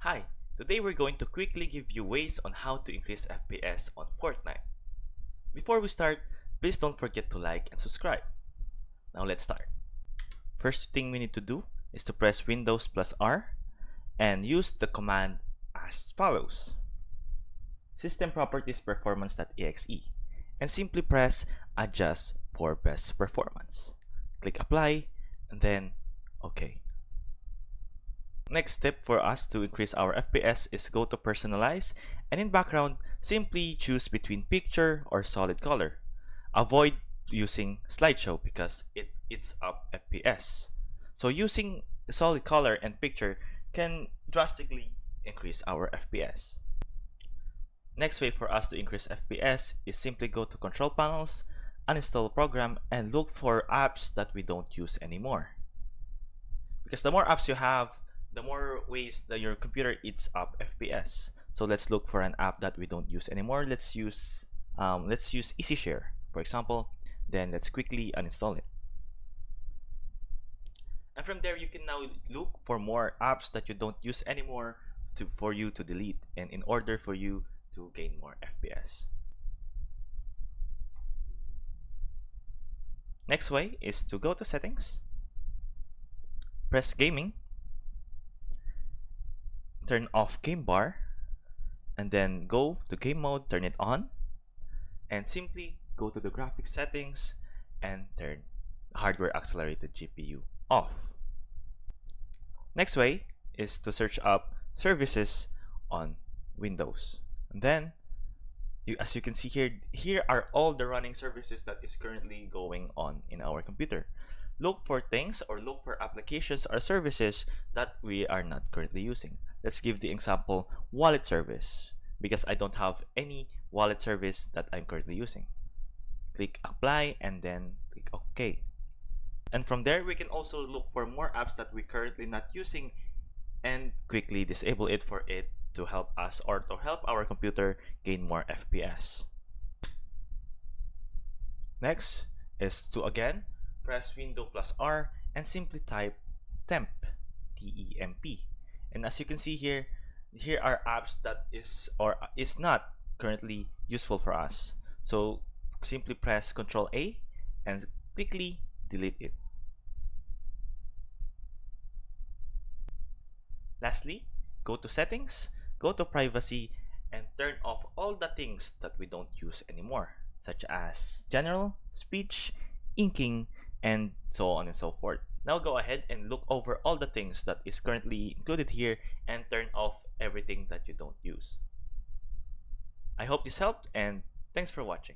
Hi, today we're going to quickly give you ways on how to increase FPS on Fortnite. Before we start, please don't forget to like and subscribe. Now let's start. First thing we need to do is to press Windows plus R and use the command as follows. System Properties Performance.exe and simply press Adjust for Best Performance. Click Apply and then OK. Next step for us to increase our FPS is go to Personalize, and in background, simply choose between picture or solid color. Avoid using slideshow because it eats up FPS. So using solid color and picture can drastically increase our FPS. Next way for us to increase FPS is simply go to Control Panels, uninstall program, and look for apps that we don't use anymore. Because the more apps you have, the more ways that your computer eats up FPS. So let's look for an app that we don't use anymore. Let's use EasyShare, for example. Then let's quickly uninstall it. And from there, you can now look for more apps that you don't use anymore for you to delete, and in order for you to gain more FPS. Next way is to go to Settings, press Gaming, turn off game bar, and then go to game mode, turn it on, and simply go to the graphics settings and turn hardware accelerated GPU off. Next way is to search up services on Windows, and then as you can see here are all the running services that is currently going on in our computer. Look for things or look for applications or services that we are not currently using. Let's give the example wallet service, because I don't have any wallet service that I'm currently using. Click apply and then click OK. And from there, we can also look for more apps that we're currently not using and quickly disable it for it to help us or to help our computer gain more FPS. Next is to again press Windows plus R and simply type temp, T-E-M-P. And as you can see here are apps that is not currently useful for us. So simply press Ctrl A and quickly delete it. Lastly, go to Settings, go to Privacy, and turn off all the things that we don't use anymore, such as General, Speech, Inking, and so on and so forth. Now go ahead and look over all the things that is currently included here and turn off everything that you don't use. I hope this helped, and thanks for watching.